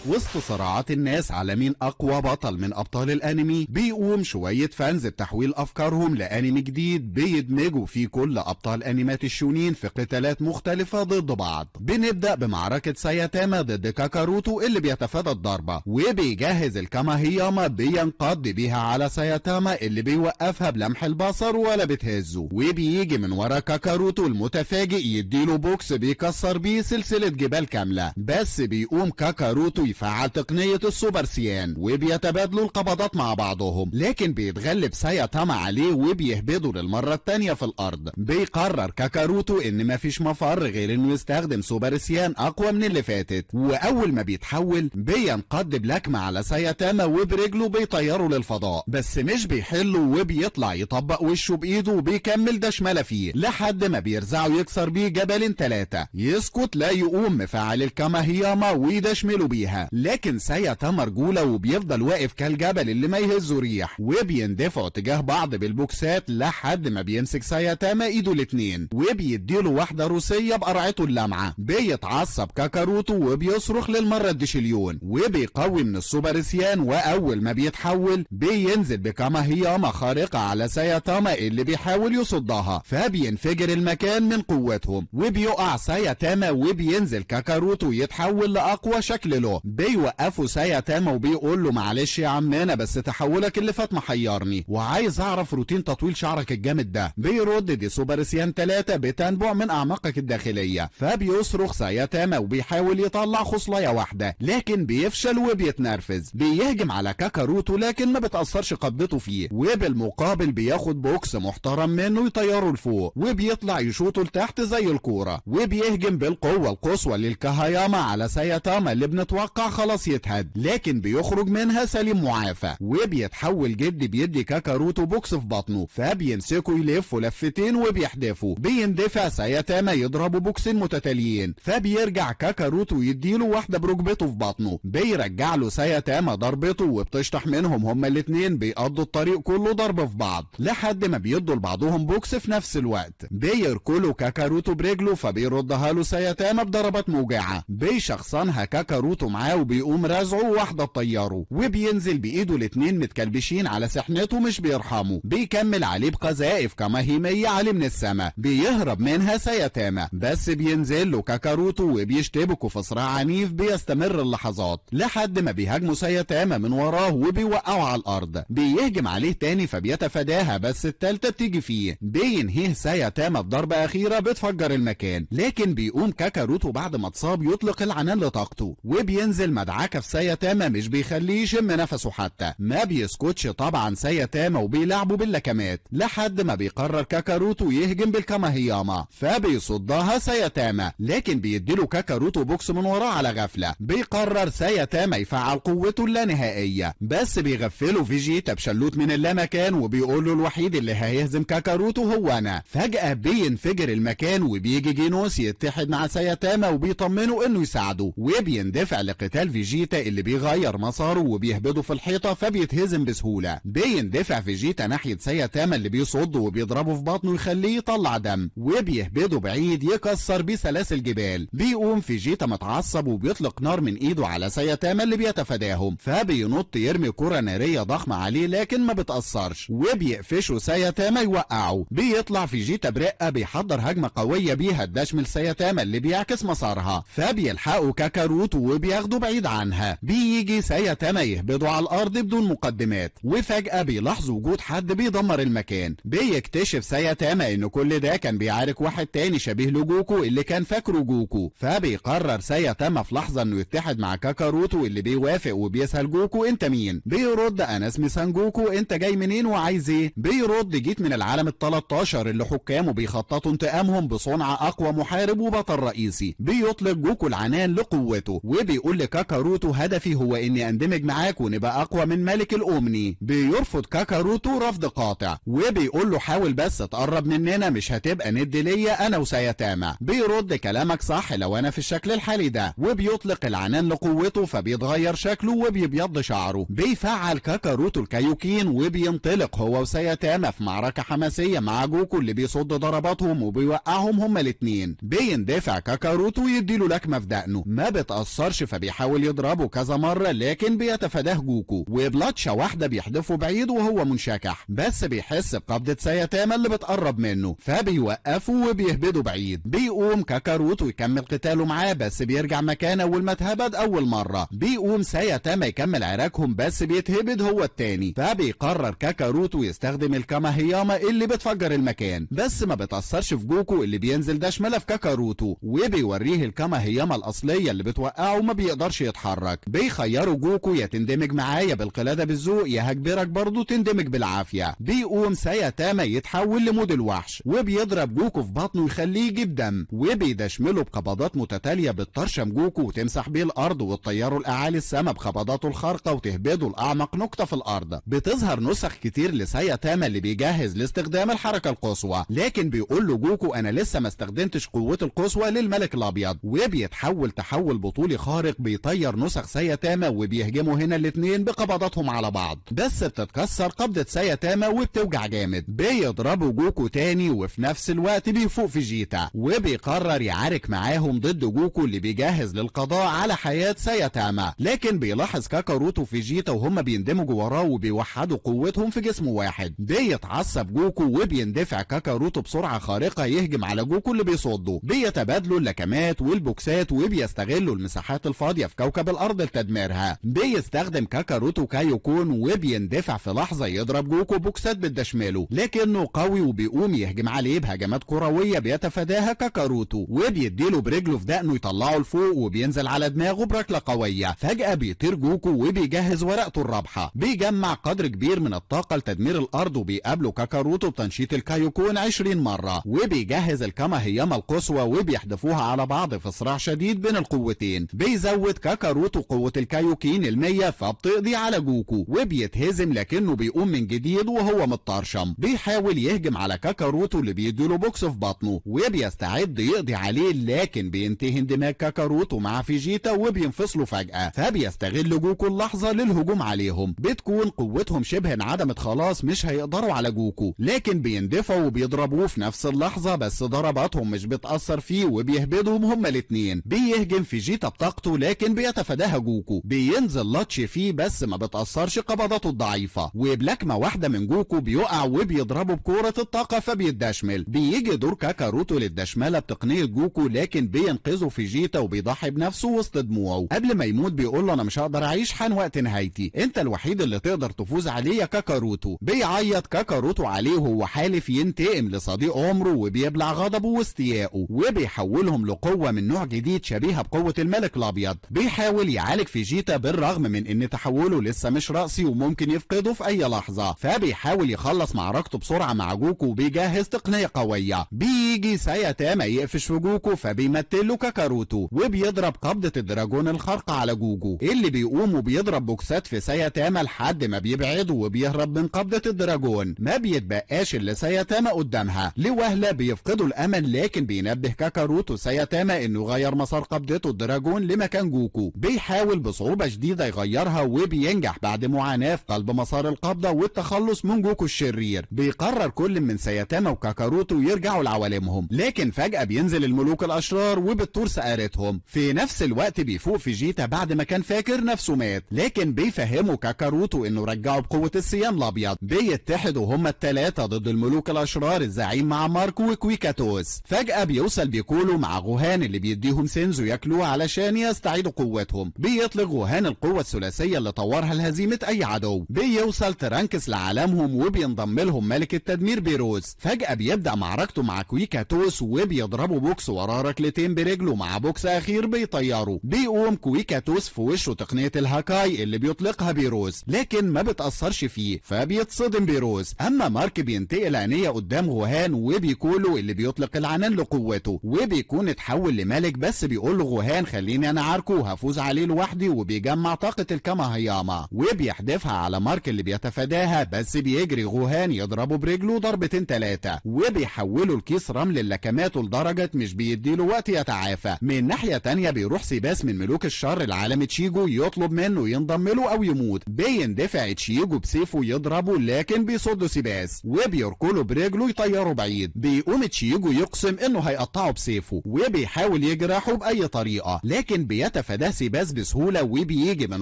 وسط صراعات الناس على مين اقوى بطل من ابطال الانمي، بيقوم شوية فانز بتحويل افكارهم لانمي جديد بيدمجوا فيه كل ابطال انميات الشونين في قتالات مختلفة ضد بعض. بنبدأ بمعركة سايتاما ضد كاكاروتو اللي بيتفادى الضربة وبيجهز الكاماهياما بينقض بيها على سايتاما اللي بيوقفها بلمح البصر ولا بتهزه، وبيجي من ورا كاكاروتو المتفاجئ يديله بوكس بيكسر بيه سلسلة جبال كاملة. بس بيقوم كاكاروتو يفعل تقنية السوبر سيان وبيتبادلوا القبضات مع بعضهم، لكن بيتغلب سايتاما عليه وبيهبده للمرة التانية في الارض. بيقرر كاكاروتو ان مفيش مفر غير انه يستخدم سوبر سيان اقوى من اللي فاتت، واول ما بيتحول بينقض بلكمة على سايتاما وبرجله بيطيره للفضاء، بس مش بيحله وبيطلع يطبق وشه بايده وبيكمل دشمله فيه لحد ما بيرزعه يكسر بيه جبلين 3. يسكت لا يقوم مفعل الكاماهياما ويدشمله بيها، لكن سايتاما رجوله وبيفضل واقف كالجبل اللي ما يهزه ريح، وبيندفعوا تجاه بعض بالبوكسات لحد ما بيمسك سايتاما ايده الاتنين وبيديله واحده روسيه بقرعته اللامعه. بيتعصب كاكاروتو وبيصرخ للمره الدشليون وبيقوي من السوبر سيان، واول ما بيتحول بينزل بكاماهياما خارقه على سايتاما اللي بيحاول يصدها، فبينفجر المكان من قوتهم وبيقع سايتاما وبينزل كاكاروتو يتحول لاقوى شكل له. بيوقفوا سايتاما وبيقول له معلش يا عمنا بس تحولك اللي فات محيرني وعايز اعرف روتين تطويل شعرك الجامد ده. بيرد دي سوبر سيان 3 بتنبع من اعماقك الداخليه، فبيصرخ سايتاما وبيحاول يطلع خصلايه واحده لكن بيفشل وبيتنرفز. بيهجم على كاكاروتو لكن ما بتاثرش قبضته فيه، وبالمقابل بياخد بوكس محترم منه يطيره لفوق وبيطلع يشوطه لتحت زي الكوره، وبيهجم بالقوه القصوى للكاهاياما على سايتاما اللي بنتوقع خلاص يتهد، لكن بيخرج منها سليم معافى. وبيتحول جدي بيدي كاكاروتو بوكس في بطنه فبيمسكه يلفه لفتين وبيحدفه. بيندفع سايتاما يضربه بوكسين متتاليين، فبيرجع كاكاروتو يديله واحده بركبته في بطنه. بيرجع له سايتاما ضربته وبتشطح منهم هما الاتنين، بيقضوا الطريق كله ضرب في بعض لحد ما بيدوا لبعضهم بوكس في نفس الوقت. بيركلوا كاكاروتو برجله فبيردها له سايتاما بضربات موجعه. بيشخصنها كاكاروتو معاه وبيقوم رازعه واحده تطيره، وبينزل بايده الاتنين متكلبشين على سحنته مش بيرحمه. بيكمل عليه بقذائف كماهيميه عليه من السما، بيهرب منها سايتاما بس بينزل له كاكاروتو وبيشتبكوا في صراع عنيف بيستمر اللحظات لحد ما بيهاجموا سايتاما من وراه وبيوقعوا على الارض. بيهجم عليه تاني فبيتفاداها بس التالتة بتيجي فيه. بينهيه سايتاما بضربة اخيرة بتفجر المكان، لكن بيقوم كاكاروتو بعد ما اتصاب يطلق العنان لطاقته وبينزل مدعكة في سايتاما مش بيخليه يشم نفسه حتى. ما بيسكتش طبعا سايتاما وبيلعبوا باللكمات لحد ما بيقرر كاكاروتو يهجم بالكاماهياما فبيصدها سايتاما، لكن بيديله كاكاروتو بوكس من وراه على غفلة. بيقرر سايتاما يفعل قوته اللانهائية بس بيغفله فيجيتا بشلوت من اللامكان وبيقول له الوحيد اللي هيهزم كاكاروتو هو انا. فجأة بينفجر المكان وبيجي جينوس يتحد مع سايتاما وبيطمنه انه يساعده، وبيندفع لقتال فيجيتا اللي بيغير مساره وبيهبده في الحيطة فبيتهزم بسهولة. بيندفع فيجيتا ناحية سايتاما اللي بيصده وبيضربه في بطنه يخليه يطلع دم وبيهبده بعيد يكسر بيه سلاسل جبال. بيقوم فيجيتا متعصب وبيطلق نار من ايده على سايتاما اللي بيتفاداهم، فبينط يرمي كرة نارية ضخمة عليه لكن ما بتأثرش وبيقفشه سايتاما يوقعه. بيطلع فيجيتا برقة بيحضر هجمة قوية بيها الدشم لسايتاما اللي بيعكس مسارها، فبيلحقوا كاكاروتو وبياخدوا بعيد عنها. بيجي سايتاما يهبطوا على الارض بدون مقدمات، وفجأة بيلاحظوا وجود حد بيدمر المكان. بيكتشف سايتاما ان كل ده كان بيعارك واحد تاني شبيه لجوكو اللي كان فاكره جوكو، فبيقرر سايتاما في لحظة انه يتحد مع كاكاروتو اللي بيوافق وبيسأل جوكو انت مين؟ بيرد انا اسمي سانجوكو، انت جاي منين وعايز ايه؟ بيرد جيت من العالم ال13 اللي حكامه بيخططوا انتقامهم بصنع اقوى محارب وبطل رئيسي. بيطلق جوكو العنان لقوته وبيقول لكاكاروتو هدفي هو اني اندمج معاك ونبقى اقوى من ملك الامني. بيرفض كاكاروتو رفض قاطع وبيقول له حاول بس تقرب مننا مش هتبقى ند ليا انا وسايتاما. بيرد كلامك صح لو انا في الشكل الحالي ده، وبيطلق العنان لقوته فبيتغير شكله وبيبيض شعره. بيفعل كاكاروتو الكايوكين وبينطلق هو وسايتاما في معركة حماسية مع جوكو اللي بيصد ضرباتهم وبيوقعهم هما الاتنين. بيندفع كاكاروتو يديله لكمة في دقنه ما بتأثرش فبيحاول بيحاول يضربه كذا مرة لكن بيتفاداه جوكو، وبلطشة واحدة بيحدفه بعيد وهو منشكح، بس بيحس بقبضة سايتاما اللي بتقرب منه فبيوقفه وبيهبده بعيد. بيقوم كاكاروتو يكمل قتاله معاه بس بيرجع مكانه اول ما اتهبد اول مرة. بيقوم سايتاما يكمل عراكهم بس بيتهبد هو التاني، فبيقرر كاكاروتو يستخدم الكاماهياما اللي بتفجر المكان، بس ما بتأثرش في جوكو اللي بينزل دشملة في كاكاروتو، وبيوريه الكاماهياما الأصلية اللي بتوقعه وما بيقدرش يتحرك. بيخيروا جوكو يا تندمج معايا بالقلادة بالذوق يا هجبرك برضه تندمج بالعافية. بيقوم سايتاما يتحول لمود الوحش وبيضرب جوكو في بطنه يخليه يجيب دم، وبيدشمله بقبضات متتالية بتطرشم جوكو وتمسح بيه الأرض وتطيره لأعالي السما بقبضاته الخارقة وتهبده لأعمق نقطة في الأرض. بتظهر نسخ كتير لسايتاما اللي بيجهز لاستخدام الحركة القصوى، لكن بيقول له جوكو أنا لسه ما استخدمتش قوة القصوى للملك الأبيض، وبيتحول تحول بطولي خارق بيطير نسخ سايتاما وبيهجموا هنا الاتنين بقبضاتهم على بعض، بس بتتكسر قبضة سايتاما وبتوجع جامد. بيضربوا جوكو تاني وفي نفس الوقت بيفوق فيجيتا وبيقرر يعارك معاهم ضد جوكو اللي بيجهز للقضاء على حياة سايتاما، لكن بيلاحظ كاكاروتو وفيجيتا وهم بيندمجوا وراه وبيوحدوا قوتهم في جسم واحد. بيتعصب جوكو وبيندفع كاكاروتو بسرعة خارقة يهجم على جوكو اللي بيصده. بيتبادلوا اللكمات والبوكسات وبيستغلوا المساحات الفاضية في كوكب الأرض لتدميرها. بيستخدم كاكاروتو كايوكون وبيندفع في لحظة يضرب جوكو بوكسات بتدشمله، لكنه قوي وبيقوم يهجم عليه بهجمات كروية بيتفاداها كاكاروتو وبيديله برجله في دقنه يطلعه لفوق وبينزل على دماغه بركلة قوية. فجأة بيطير جوكو وبيجهز ورقته الرابحة، بيجمع قدر كبير من الطاقة لتدمير الأرض وبيقابله كاكاروتو بتنشيط الكايوكون 20 مرة، وبيجهز الكاماهياما القصوى وبيحدفوها على بعض في صراع شديد بين القوتين. بيزود كاكاروتو قوة الكايوكين ال100 فبتقضي على جوكو وبيتهزم، لكنه بيقوم من جديد وهو متطرشم. بيحاول يهجم على كاكاروتو اللي بيديله بوكس في بطنه وبيستعد يقضي عليه، لكن بينتهي اندماج كاكاروتو مع فيجيتا وبينفصلوا فجأة، فبيستغل جوكو اللحظة للهجوم عليهم. بتكون قوتهم شبه انعدمت خلاص مش هيقدروا على جوكو، لكن بيندفعوا وبيضربوه في نفس اللحظة، بس ضرباتهم مش بتأثر فيه وبيهبدهم هما الاتنين. بيهجم فيجيتا بطاقته لكن بيتفاداها جوكو، بينزل لاتش فيه بس ما بتأثرش قبضاته الضعيفة، وبلكمة واحدة من جوكو بيقع وبيضربه بكورة الطاقة فبيتدشمل. بيجي دور كاكاروتو للدشملة بتقنية جوكو لكن بينقذه فيجيتا وبيضحي بنفسه وسط دموعه. قبل ما يموت بيقول له انا مش هقدر اعيش، حان وقت نهايتي، انت الوحيد اللي تقدر تفوز عليه يا كاكاروتو. بيعيط كاكاروتو عليه وهو حالف ينتقم لصديق عمره وبيبلع غضبه واستيائه وبيحولهم لقوة من نوع جديد شبيهة بقوة الملك الابيض. بيحاول يعالج فيجيتا بالرغم من ان تحوله لسه مش رأسي وممكن يفقده في اي لحظة، فبيحاول يخلص معركته بسرعة مع جوكو وبيجهز تقنية قوية. بيجي سايتاما يقفش في جوكو فبيمثله كاكاروتو وبيضرب قبضة الدراجون الخارقة على جوجو اللي بيقوم وبيضرب بوكسات في سايتاما لحد ما بيبعده وبيهرب من قبضة الدراجون. ما بيتبقاش الا سايتاما قدامها. لوهلة بيفقدوا الامل، لكن بينبه كاكاروتو سايتاما انه يغير مسار قبضته الدراجون لمكان جوكو. بيحاول بصعوبة شديدة يغيرها وبينجح بعد معاناة في قلب مسار القبضة والتخلص من جوكو الشرير. بيقرر كل من سايتاما وكاكاروتو يرجعوا لعوالمهم، لكن فجأة بينزل الملوك الاشرار وبتطور سقارتهم. في نفس الوقت بيفوق فيجيتا بعد ما كان فاكر نفسه مات، لكن بيفهموا كاكاروتو انه رجعه بقوة السيان الابيض. بيتحدوا هما الثلاثة ضد الملوك الاشرار الزعيم مع ماركو وكويكاتوس. فجأة بيوصل بيكولو مع غوهان اللي بيديهم سينزو ياكلوه علشان يستعيدوا قوتهم. بيطلق غوهان القوة الثلاثية اللي طورها لهزيمة اي عدو. بيوصل ترانكس لعالمهم وبينضم لهم ملك التدمير بيروز. فجأة بيبدأ معركته مع كويكاتوس وبيضربوا بوكس وراه ركلتين برجله مع بوكس اخير بيطيره. بيقوم كويكاتوس في وشه تقنية الهاكاي اللي بيطلقها بيروز، لكن ما بتأثرش فيه فبيتصدم بيروز. اما مارك بينتقل عينيه قدام غوهان وبيكولو اللي بيطلق العنان لقوته وبيكون اتحول لملك، بس بيقول له غوهان خليني انا عاركه هفوز عليه لوحدي، وبيجمع طاقة الكاماهياما وبيحدفها على مارك اللي بيتفاداها، بس بيجري غوهان يضربه برجله ضربتين ثلاثة وبيحوله لكيس رمل لكماته لدرجة مش بيديله وقت يتعافى. من ناحية تانية بيروح سيباس من ملوك الشر العالم تشيجو يطلب منه ينضم له او يموت. بيندفع تشيجو بسيفه يضربه لكن بيصده سيباس وبيركله برجله يطيره بعيد. بيقوم تشيجو يقسم انه هيقطعه بسيفه وبيحاول يجرحه باي طريقة، لكن بيتفاداه سيباس بسهولة وبيجي من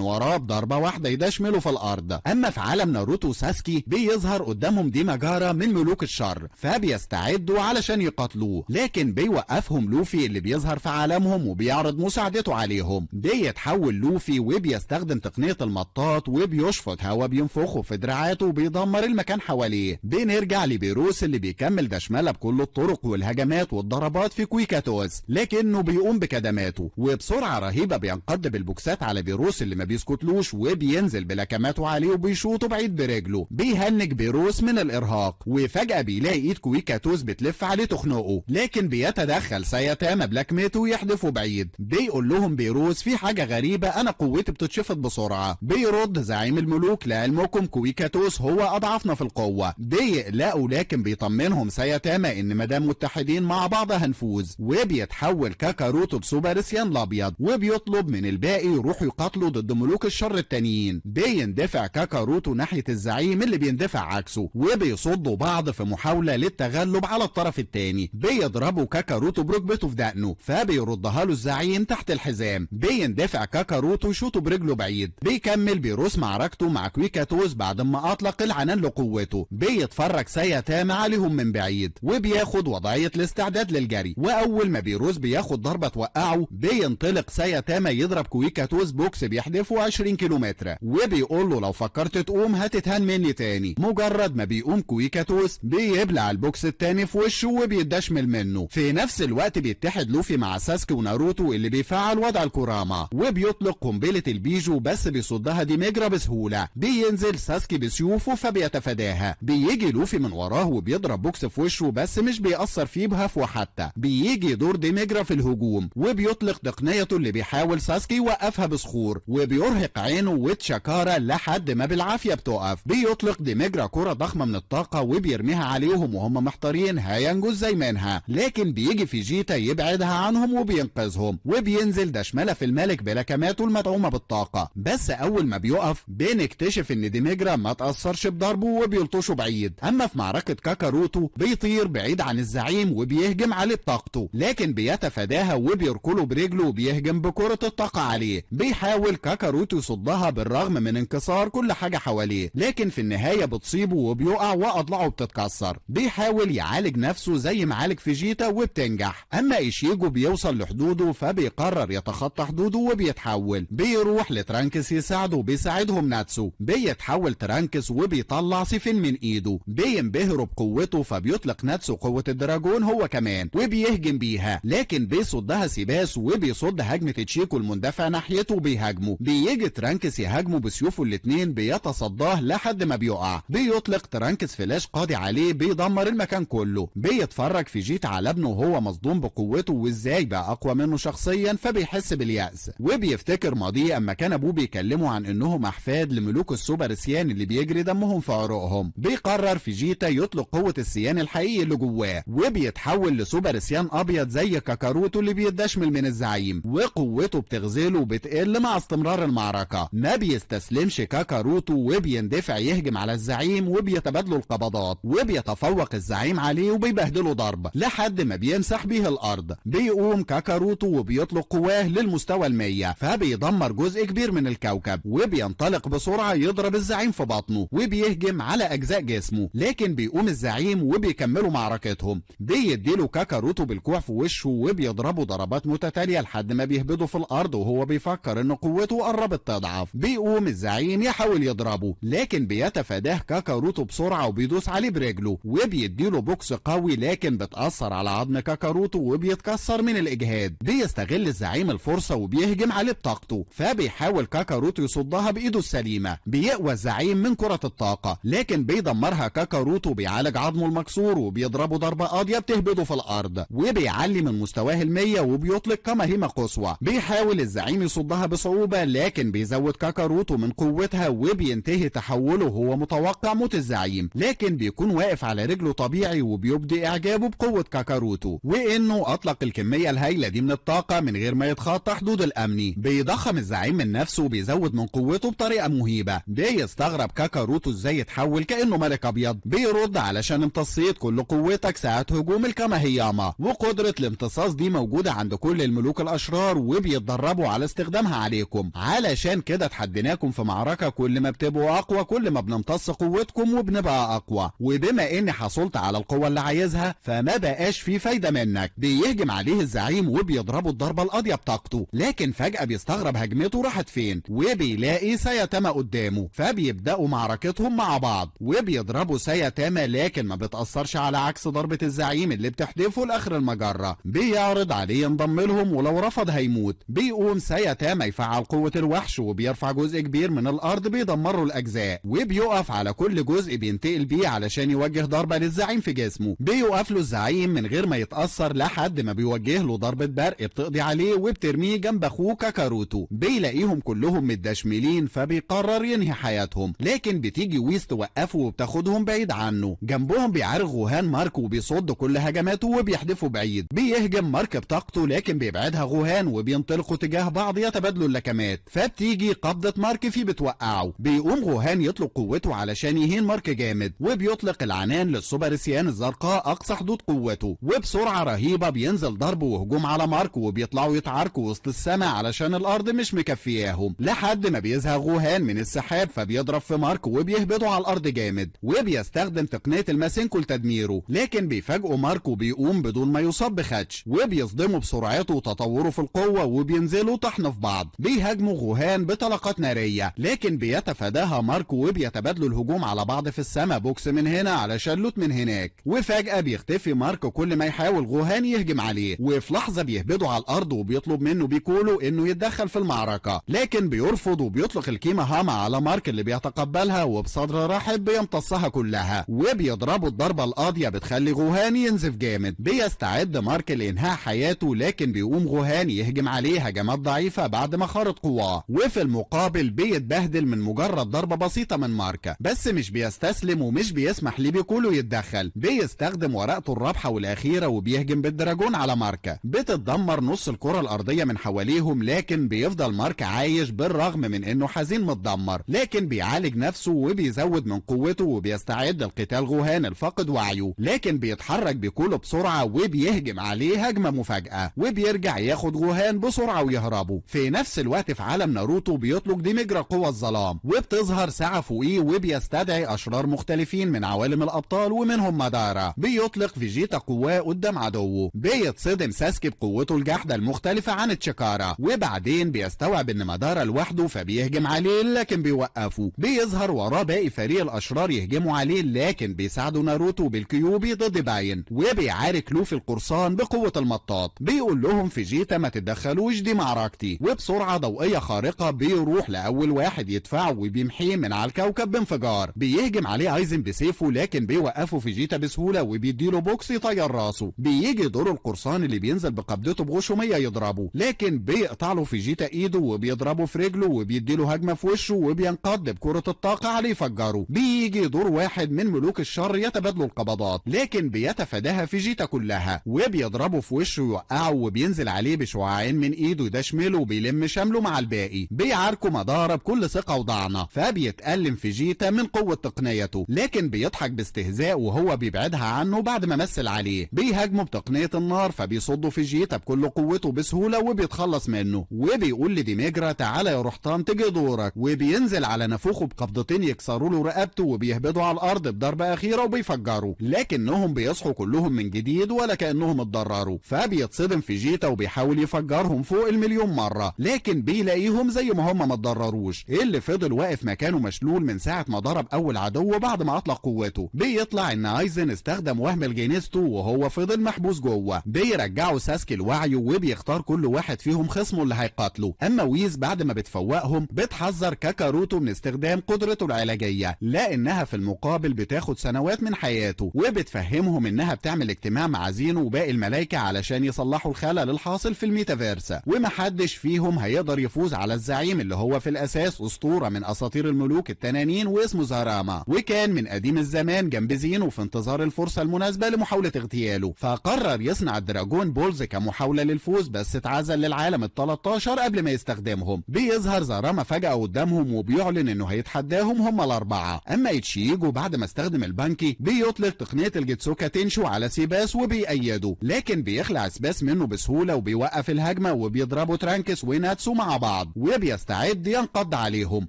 وراه بضربة واحدة يدشمله في الأرض. أما في عالم ناروتو وساسكي بيظهر قدامهم ديماجارا من ملوك الشر، فبيستعدوا علشان يقاتلوه، لكن بيوقفهم لوفي اللي بيظهر في عالمهم وبيعرض مساعدته عليهم. بيتحول لوفي وبيستخدم تقنية المطاط وبيشفط هوا بينفخه في دراعاته وبيدمر المكان حواليه. بنرجع لبيروس اللي بيكمل دشملة بكل الطرق والهجمات والضربات في كويكاتوس، لكنه بيقوم بكدماته وبسرعة رهيبة بينقض بالبوكسات على بيروس اللي ما بيسكتلوش، وبينزل بلكماته عليه وبيشوطه بعيد برجله. بيهنج بيروس من الإرهاق، وفجأة بيلاقي ايد كويكاتوس بتلف عليه تخنقه، لكن بيتدخل سايتاما بلكمته ويحدفه بعيد. بيقول لهم بيروس في حاجة غريبة، أنا قوتي بتتشفط بسرعة. بيرد زعيم الملوك لعلمكم كويكاتوس هو أضعفنا في القوة. بيقلقوا، لكن بيطمنهم سايتاما إن مادام متحدين مع بعض هنفوز. وبيتحول كاكاروتو بسوبرسيان الأبيض وبيطلب من الباقي يروحوا يقاتلوا ضد ملوك الشر التانيين. بيندفع كاكاروتو ناحية الزعيم اللي بيندفع عكسه، وبيصدوا بعض في محاولة للتغلب على الطرف التاني. بيضربوا كاكاروتو بركبته في دقنه، فبيردها له الزعيم تحت الحزام. بيندفع كاكاروتو وشوطه برجله بعيد. بيكمل بيروس معركته مع كويكاتوس بعد ما اطلق العنان لقوته. بيتفرج سايتاما عليهم من بعيد وبياخد وضعية الاستعداد للجري. واول ما بيروس بياخد ضربة توقعه، بينطلق سايتاما يضرب كويكاتوس بوكس بيحدفه 20 كيلومتر، وبيقول له لو فكرت تقوم هتتهان مني تاني. مجرد ما بيقوم كويكاتوس بيبلع البوكس التاني في وشه وبيدشمل منه. في نفس الوقت بيتحد لوفي مع ساسكي وناروتو اللي بيفعل وضع الكوراما، وبيطلق قنبلة البيجو بس بيصدها ديميجرا بسهولة. بينزل ساسكي بسيوفه فبيتفاداها. بيجي لوفي من وراه وبيضرب بوكس في وشه بس مش بيأثر فيه بهفوة حتى. بيجي دور ديميجرا في الهجوم وبيطلق تقنيته اللي بيحاول ساسكي يوقفها بصخور، وبيرهق عينه وتشاكارا لحد ما بالعافية بتقف. بيطلق ديميجرا كرة ضخمة من الطاقة وبيرميها عليهم وهم محتارين هينجو ازاي منها، لكن بيجي فيجيتا يبعدها عنهم وبينقذهم. وبينزل دشملة في الملك بلكماته المدعومة بالطاقة، بس اول ما بيقف بنكتشف ان ديميجرا ما تأثرش بضربه وبيلطشه بعيد. اما في معركة كاكاروتو بيطير بعيد عن الزعيم وبيهجم عليه بطاقته، لكن بيتفاداها وبيركله برجله وبيهجم بكرة الطاقة عليه. بيحاول كاكاروتو يصدها بالرغم من انكسار كل حاجة حواليه، لكن في النهاية بتصيبه وبيقع واضلاعه بتتكسر. بيحاول يعالج نفسه زي ما عالج فيجيتا وبتنجح. اما ايشيجو بيوصل لحدوده فبيقرر يتخطى حدوده وبيتحول. بيروح لترانكس يساعده وبيساعدهم ناتسو. بيتحول ترانكس وبيطلع سيفين من ايده. بينبهروا بقوته فبيطلق ناتسو قوة الدراجون هو كمان وبيهجم بيها، لكن بيصدها سيباس وبيصد هجمة تشيكو المندفع ناحيته وبيهاجمه. بيجي ترانكس يهاجمه بسيوفه الاتنين بيتصداه لحد ما بيقع. بيطلق ترانكس فلاش قاضي عليه بيدمر المكان كله. بيتفرج فيجيتا على ابنه وهو مصدوم بقوته وازاي بقى اقوى منه شخصيا، فبيحس باليأس وبيفتكر ماضيه اما كان ابوه بيكلمه عن انهم احفاد لملوك السوبرسيان اللي بيجري دمهم في عروقهم. بيقرر فيجيتا يطلق قوة السيان الحقيقي اللي جواه وبيتحول لسوبرسيان ابيض زي كاكاروتو اللي بيدشمل من الزعيم، وقوته بتغزله وبتقل مع استمرار المعركة. ما بيستسلمش كاكاروتو وبيندفع يهجم على الزعيم وبيتبادلوا القبضات، وبيتفوق الزعيم عليه وبيبهدله ضرب لحد ما بيمسح بيه الارض. بيقوم كاكاروتو وبيطلق قواه للمستوى 100 فبيدمر جزء كبير من الكوكب، وبينطلق بسرعة يضرب الزعيم في بطنه وبيهجم على اجزاء جسمه، لكن بيقوم الزعيم وبيكملوا معركتهم. بيديله كاكاروتو بالكوع في وشه وبيضربوا ضربات متتالية لحد ما بيهبده في الارض وهو بيفكر ان قوته قربت تضعف. بيقوم الزعيم يحاول يضربه، لكن بيتفاداه كاكاروتو بسرعة وبيدوس عليه برجله وبيديله بوكس قوي، لكن بتأثر على عظم كاكاروتو وبيتكسر من الاجهاد. بيستغل الزعيم الفرصة وبيهجم عليه بطاقته، فبيحاول كاكاروتو يصدها بايده السليمة. بيقوى الزعيم من كرة الطاقة، لكن بيدمرها كاكاروتو. بيعالج عظمه المكسور وبيضربه ضربة قاضية بتهبده في الارض، وبيعلي من مستواه 100 وبيطلق كماهيما قصوى. بيحاول الزعيم يصدها بصعوبة، لكن بيزود كاكاروتو من قوتها وبينتهي تحوله وهو متوقع موت الزعيم، لكن بيكون واقف على رجله طبيعي وبيبدي اعجابه بقوة كاكاروتو وانه اطلق الكمية الهائلة دي من الطاقة من غير ما يتخطى حدود الامني. بيضخم الزعيم من نفسه وبيزود من قوته بطريقة مهيبة. بيستغرب كاكاروتو ازاي يتحول كأنه ملك ابيض. بيرد علشان امتصيت كل قوتك ساعة هجوم الكاماهياما، وقدرة الامتصاص دي موجودة عند كل الملوك الاشرار وبيتدربوا على استخدامها عليكم، علشان كده اتحديناكم في معركة كل ما بتبقوا اقوى كل ما بنمتص قوتكم وبنبقى اقوى، وبما اني حصلت على القوة اللي عايزها فما بقاش في فايدة منك. بيهجم عليه الزعيم وبيضربه الضربة القاضية بتاعته، لكن فجأة بيستغرب هجمته راحت فين، وبيلاقي سايتاما قدامه، فبيبدأوا معركتهم مع بعض وبيضربوا سايتاما، لكن ما بتأثرش على عكس ضربة الزعيم اللي بتحدفه لاخر المجرة. بيعرض عليه ينضم لهم ولو رفض هيموت. بيقوم سايتاما يفعل قوة الوحش وبيرفع جزء كبير من الارض بيدمره الاجزاء، وبيقف على كل جزء بينتقل بيه علشان يوجه ضربة للزعيم في جسمه. بيوقف له الزعيم من غير ما يتأثر لحد ما بيوجه له ضربة برق بتقضي عليه وبترميه جنب اخوه كاكاروتو. بيلاقيهم كلهم متدشملين فبيقرر ينهي حياتهم، لكن بتيجي ويس توقفه وبتاخدهم بعيد عنه. جنبهم بيعارض غوهان مارك وبيصد كل هجماته وبيحدفه بعيد. بيهجم مارك بطاقته لكن بيبعدها غوهان وبينطلقوا تجاه بعض يتبادلوا اللكمات، فبتيجي قبضة مارك فيه بتوقعه. بيقوم غوهان يطلق قوته علشان يهين مارك جامد، وبيطلق العنان للسوبرسيان الزرقاء اقصى حدود قوته، وبسرعة رهيبة بينزل ضرب وهجوم على مارك وبيطلعوا يتعاركوا وسط السماء علشان الارض مش مكفياهم، لحد ما بيزهق غوهان من السحاب فبيضرب في مارك وبيهبطه على الارض جامد، وبيستخدم تقنية الماسينكو لتدميره، لكن بيفاجئوا مارك وبيقوم بدون ما يصاب بخدش، وبيصدموا بسرعته وتطوره في القوة وبينزلوا طحن في بعض. بيهاجموا غوهان بطلقات نارية، لكن بيتفاداها مارك وبيتبادلوا الهجوم على بعض في السماء، بوكس من هنا على شلوت من هناك، وفجأة بيختفي مارك كل ما يحاول غوهان يهجم عليه، وفي لحظة بيهبطوا على الارض وبيطلب منه بيكولو انه يتدخل في المعركة، لكن بيرفض وبيطلق الكيما هاما على مارك اللي بيتقبلها وبصدر رحب بيمتصها كلها، وبيضربوا الضربة القاضية بتخلي غوهان ينزف جامد. بيستعد مارك لإنهاء حياته، لكن بيقوم غوهان يهجم عليه هجمات ضعيفة بعد ما خارط قواه، وفي المقابل بيتبهدل من مجرد ضربة بسيطة من مارك، بس مش بيستسلم ومش بيسمح لبيكولو يتدخل. بيستخدم ورقته الرابحة والأخيرة وبيهجم بالدراجون على مارك، بتتدمر نص الكرة الأرضية من حواليهم، لكن بيفضل مارك عايش بالرغم من انه حزين متدمر، لكن بيعالج نفسه وبيزود من قوته وبيستعد لقتال غوهان الفاقد وعيه، لكن بيتحرك بيكولو بسرعة وبيهجم عليه هجمة مفاجأة، وبيرجع ياخد غوهان بسرعة ويهربوا. في نفس الوقت في عالم ناروتو بيطلق ديميجرا قوى الظلام، وبتظهر ساعة فوقيه وبيستدعي أشرار مختلفين من عوالم الأبطال ومنهم مادارا. بيطلق فيجيتا قواه قدام عدوه، بيتصدم ساسكي بقوته الجحدة المختلفة عن تشيكارا، وبعدين بيستوعب ان مادارا لوحده فبيهجم عليه لكن بيوقفه. بيظهر وراه باقي فريق الأشرار يهجموا عليه، لكن بيساعدوا ناروتو بالكيوبي ضد باين، وبيعارك لوفي القرصان بقوة المطاط. بيقول لهم فيجيتا ما تتدخلوش دي معركتي، وبسرعة ضوئية خارقة بيروح لأول واحد يدفعه وبيمحيه من على الكوكب بانفجار. بيهجم عليه ايزن بسيفه لكن بيوقفه فيجيتا بسهولة وبيديله بوكس يطير راسه. بيجي دور القرصان اللي بينزل بقبضته بغشومية يضربه، لكن بيقطع له فيجيتا ايده وبيضربه في رجله وبيديله هجمة في وشه وبينقض بكرة الطاقة عليه يفجره. بيجي دور واحد من ملوك الشر يتبادلوا القبضات، لكن بيتفاداها فيجيتا كلها وبيضربه في وشه يوقعه وبينزل عليه بشعاعين من ايده يدشمله وبيلم شمله مع الباقي. بيعاركوا مدارة بكل ثقة وضعنة، فبيتألم فيجيتا من قوة تقنيته، لكن بيضحك باستهزاء وهو بيبعدها عنه بعد ما مثل عليه. بيهاجموا بتقنية النار فبيصدوا فيجيتا بكل قوته بسهولة وبيتخلص منه، وبيقول لديميجرا تعالى يا رحتان تجي دورك، وبينزل على نافوخه بقبضتين يكسروا له رقبته وبيهبدوا على الارض بضربة اخيرة وبيفجروا، لكنهم بيصحوا كلهم من جديد ولا كأنهم اتضرروا. فبيتصدم فيجيتا وبيحاول يفجرهم فوق المليون مرة، لكن بيلاقيهم زي ما هم ما اتضرروش، اللي فضل واقف مكانه مشلول من ساعة ما ضرب اول عدو بعد ما اطلق قوته. بيطلع ان ايزن استخدم وهم الجينيستو وهو فضل محبوس جوه. بيرجعوا ساسكي لوعيه وبيختار كل واحد فيهم خصمه اللي هيقاتله. اما ويز بعد ما بتفوقهم بتحذر كاكاروتو من استخدام قدرته العلاجية، لانها في المقابل بتاخد سنوات من حياته، وبتفهمهم انها بتعمل اجتماع مع زينو وباقي الملايكة علشان يصلحوا الخلل الحاصل في الميتافيرس، ومحدش فيهم هيقدر يفوز على الزعيم اللي هو في الاساس اسطورة من اساطير الملوك التنانين واسمه زاراما، وكان من قديم الزمان جنب زينو في انتظار الفرصة المناسبة لمحاولة اغتياله. فقرر يصنع الدراجون بولز كمحاولة للفوز، بس اتعزل للعالم ال13 قبل ما يستخدمهم. بيظهر زاراما فجأة قدامهم وبيعلن انه هيتحداهم هم الاربعة. اما ايتشيجو بعد ما استخدم البانكي بيطلق تقنية الجيتسوكا تنشو على سيباس وبيأيده، لكن بيخلع سباس منه بسهولة وبيوقف الهجمة زراما وبيضربوا ترانكس وناتسو مع بعض وبيستعد ينقض عليهم،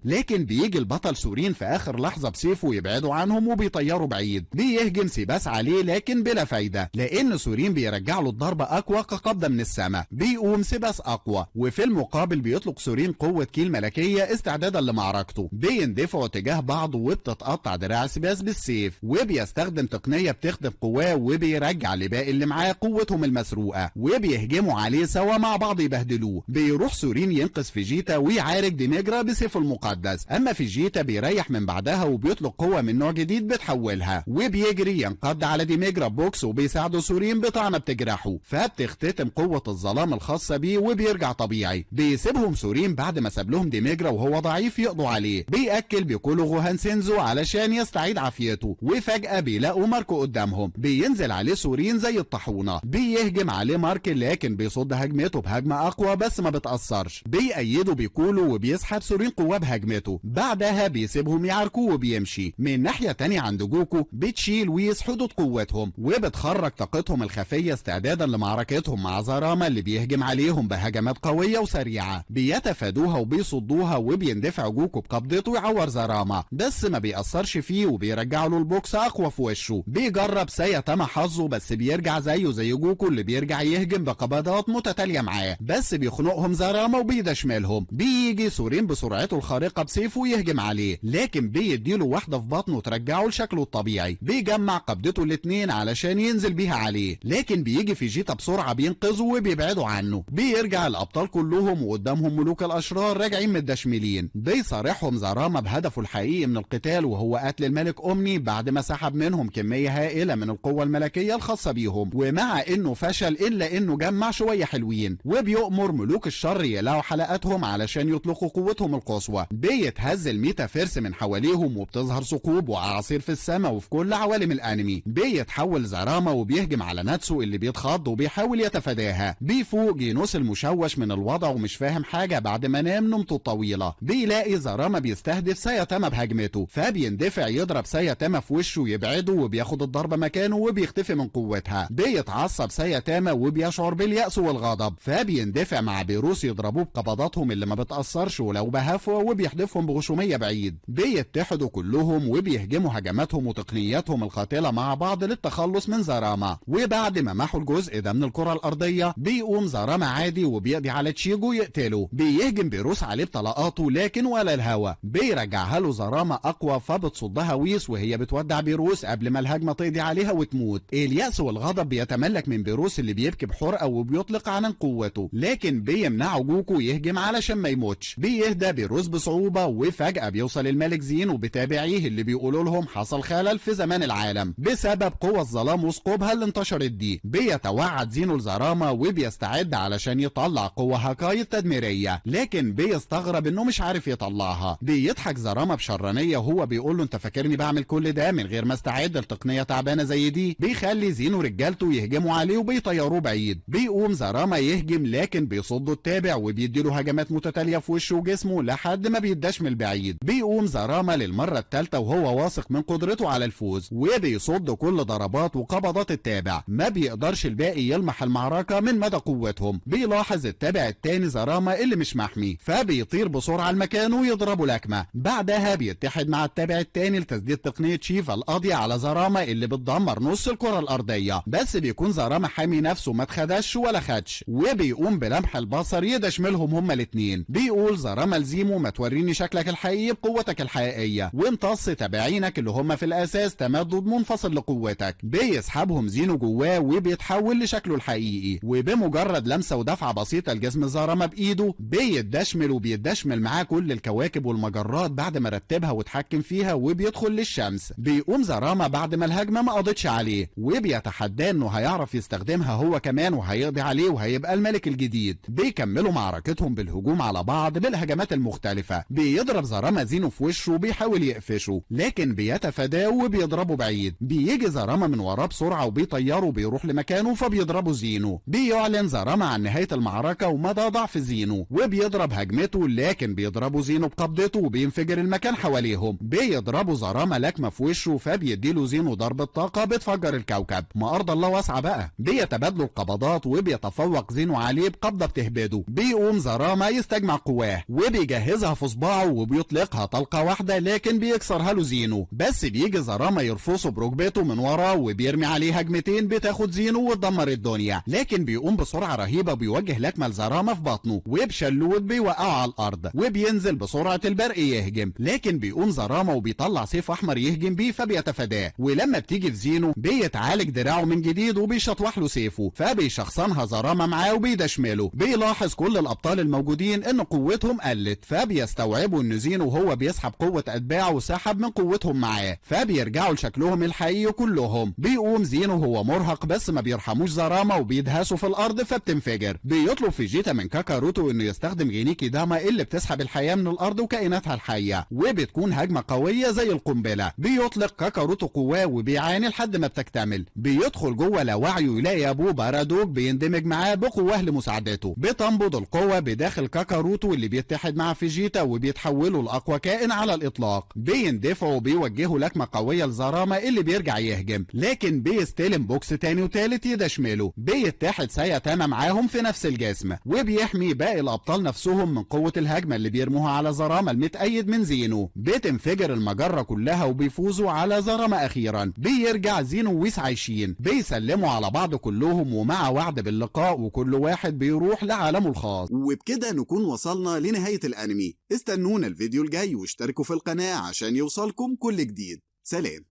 لكن بيجي البطل سورين في اخر لحظة بسيفه يبعدوا عنهم وبيطيروا بعيد. بيهجم سيباس عليه لكن بلا فايدة لان سورين بيرجع له الضربة اقوى كقبضة من السماء. بيقوم سيباس اقوى وفي المقابل بيطلق سورين قوة كيل ملكية استعدادا لمعركته. بيندفعوا تجاه بعض وبتتقطع دراع سيباس بالسيف وبيستخدم تقنية بتخدم قواه وبيرجع لباقي اللي معاه قوتهم المسروقة وبيهجموا عليه سوا مع بعض يبهدلوه. بيروح سورين ينقذ فيجيتا ويعارك ديميجرا بسيفه المقدس، اما فيجيتا بيريح من بعدها وبيطلق قوة من نوع جديد بتحولها وبيجري ينقض على ديميجرا بوكس وبيساعده سورين بطعنة بتجرحه، فبتختتم قوة الظلام الخاصة بيه وبيرجع طبيعي. بيسيبهم سورين بعد ما ساب لهم ديميجرا وهو ضعيف يقضوا عليه. بيأكل بيكولو غوهان سينزو علشان يستعيد عافيته وفجأة بيلاقوا ماركو قدامهم. بينزل عليه سورين زي الطاحونة، بيهجم عليه مارك لكن بيصد هجمته بهجمة اقوى بس ما بتأثرش. بيأيده بيكولو وبيسحب سورين قوة بهجمته، بعدها بيسيبهم يعاركوه وبيمشي. من ناحية تانية عند جوكو بتشيل ويس حدود قوتهم وبتخرج طاقتهم الخفية استعدادا لمعركتهم مع زاراما اللي بيهجم عليهم بهجمات قوية وسريعة. بيتفادوها وبيصدوها وبيندفع جوكو بقبضته يعور زاراما بس ما بيأثرش فيه وبيرجع له البوكس اقوى في وشه. بيجرب سايتاما حظه بس بيرجع زيه زي جوكو اللي بيرجع يهجم بقبضات متتالية معاه بس بيخنقهم زاراما وبيدشملهم. بيجي سورين بسرعته الخارقة بسيفه يهجم عليه لكن بيديله واحدة في بطنه ترجعه لشكله الطبيعي. بيجمع قبضته الاتنين علشان ينزل بيها عليه لكن بيجي فيجيتا بسرعة بينقذه وبيبعدوا عنه. بيرجع الابطال كلهم وقدامهم ملوك الاشرار راجعين متدشملين. بيصارحهم زاراما بهدفه الحقيقي من القتال وهو قتل الملك اومني بعد ما سحب منهم كمية هائلة من القوة الملكية الخاصة بيهم، ومع انه فشل الا انه جمع شوية حلوين وبيؤمر ملوك الشر يلاقوا حلقاتهم علشان يطلقوا قوتهم القصوى. بيتهز الميتا فيرس من حواليهم وبتظهر ثقوب واعاصير في السماء وفي كل عوالم الانمي. بيتحول زاراما وبيهجم على ناتسو اللي بيتخض وبيحاول يتفاداها. بيفوق جينوس المشوش من الوضع ومش فاهم حاجة بعد ما نام نومته الطويلة. بيلاقي زاراما بيستهدف سايتاما بهجمته فبيندفع يضرب سايتاما في وشه يبعده وبياخد الضربة مكانه وبيختفي من قوتها. بيتعصب سايتاما وبيشعر باليأس والغضب فبيندفع مع بيروس يضربوه بقبضاتهم اللي ما بتأثرش ولو بهفوة وبيحدفهم بغشومية بعيد. بيتحدوا كلهم وبيهجموا هجماتهم وتقنياتهم القاتلة مع بعض للتخلص من زاراما. وبعد ما محوا الجزء ده من الكرة الأرضية بيقوم زاراما عادي وبيقضي على تشيجو يقتله. بيهجم بيروس عليه بطلقاته لكن ولا الهوا. بيرجعها له زاراما أقوى فبتصدها ويس وهي بتودع بيروس قبل ما الهجمة تقضي عليها وتموت. اليأس والغضب بيتملك من بيروس اللي بيبكي بحرقة وبيطلق عن قوته لكن بيمنعه جوكو يهجم علشان ما يموتش. بيهدى بيروس بصعوبة وفجأة بيوصل الملك زين وبتابعيه اللي بيقولوا لهم حصل خلل في زمان العالم بسبب قوى الظلام وثقوبها اللي انتشرت دي. بيتوعد زينو لزاراما وبيستعد علشان يطلع قوة هاكاي التدميرية لكن بيستغرب انه مش عارف يطلعها. بيضحك زاراما بشرانية وهو بيقول له انت فاكرني بعمل كل ده من غير ما استعد لتقنية تعبانة زي دي. بيخلي زينو رجالته يهجموا عليه وبيطيروه بعيد. بيقوم زاراما يهجم لكن بيصده التابع وبيديله هجمات متتالية في وشه وجسمه لحد ما بيدشمل بعيد. بيقوم زاراما للمرة الثالثة وهو واثق من قدرته على الفوز وبيصد كل ضربات وقبضات التابع. ما بيقدرش الباقي يلمح المعركة من مدى قوتهم. بيلاحظ التابع التاني زاراما اللي مش محمي فبيطير بسرعة لمكانه ويضربه لكمة. بعدها بيتحد مع التابع التاني لتسديد تقنية شيفا القاضية على زاراما اللي بتدمر نص الكرة الأرضية بس بيكون زاراما حامي نفسه ما اتخدش ولا خدش وبيقوم بلمح البصر يدشملهم هما الاتنين. بيقول زاراما لزيمو ما توريني شكلك الحقيقي بقوتك الحقيقية وامتص تابعينك اللي هما في الأساس تمدد منفصل لقوتك. بيسحبهم زينو جواه وبيتحول لشكله الحقيقي وبمجرد لمسة ودفعة بسيطة لجسم زاراما بإيده بيدشمل وبيدشمل معاه كل الكواكب والمجرات بعد ما رتبها وتحكم فيها وبيدخل للشمس. بيقوم زاراما بعد ما الهجمة ما قضتش عليه وبيتحداه انه هيعرف يستخدمها هو كمان وهيقضي عليه وهيبقى الملك الجديد. بيكملوا معركتهم بالهجوم على بعض بالهجمات المختلفة. بيضرب زاراما زينو في وشه وبيحاول يقفشه لكن بيتفاداه وبيضربه بعيد. بيجي زاراما من وراه بسرعة وبيطيره وبيروح لمكانه فبيضربه زينو. بيعلن زاراما عن نهاية المعركة ومدى ضعف زينو وبيضرب هجمته لكن بيضربه زينو بقبضته وبينفجر المكان حواليهم. بيضربوا زاراما لكمة في وشه فبيديله زينو ضربة طاقة بتفجر الكوكب. ما أرض الله واسعة بقى. بيتبادلوا القبضات وبيتفوق زينو عليه عليه بقبضة بتهبده. بيقوم زراما يستجمع قواه وبيجهزها في صباعه وبيطلقها طلقة واحدة، لكن بيكسرها له زينو. بس بيجي زراما يرفصه بركبته من وراه وبيرمي عليه هجمتين بتاخد زينو وتدمر الدنيا، لكن بيقوم بسرعة رهيبة بيوجه لكمة لزراما في بطنه وبشلوت بيوقعه على الأرض وبينزل بسرعة البرق يهجم، لكن بيقوم زراما وبيطلع سيف أحمر يهجم بيه فبيتفاداه. ولما بتيجي في زينو بيتعالج دراعه من جديد وبيشطوح له سيفه فبيشخصنها زراما معاه وبيدشمله. بيلاحظ كل الأبطال الموجودين إن قوتهم قلت فبيستوعبوا إن زينو هو بيسحب قوة أتباعه وسحب من قوتهم معاه فبيرجعوا لشكلهم الحقيقي كلهم. بيقوم زينو هو مرهق بس ما بيرحموش زراما وبيدهسوا في الأرض فبتنفجر. بيطلب فيجيتا من كاكاروتو إنه يستخدم جينيكي داما اللي بتسحب الحياة من الأرض وكائناتها الحية، وبتكون هجمة قوية زي القنبلة. بيطلق كاكاروتو قواه وبيعاني لحد ما بتكتمل. بيدخل جوه لاوعيه يلاقي أبوه بارادوك بيندمج معاه بقواه لمساعدته. بتنبض القوة بداخل كاكاروتو اللي بيتحد مع فيجيتا وبيتحولوا لأقوى كائن على الإطلاق. بيندفعوا وبيوجهوا لكمة قوية لزراما اللي بيرجع يهجم، لكن بيستلم بوكس تاني وتالت يدشمله. بيتحد سايتاما معاهم في نفس الجسم وبيحمي باقي الأبطال نفسهم من قوة الهجمة اللي بيرموها على زراما المتأيد من زينو. بتنفجر المجرة كلها وبيفوزوا على زراما أخيرا. بيرجع زينو وويس عايشين، بيسلموا على بعض كلهم ومع وعد باللقاء وكل واحد بيروح لعالمه الخاص. وبكده نكون وصلنا لنهاية الأنمي. استنونا الفيديو الجاي واشتركوا في القناة عشان يوصلكم كل جديد. سلام.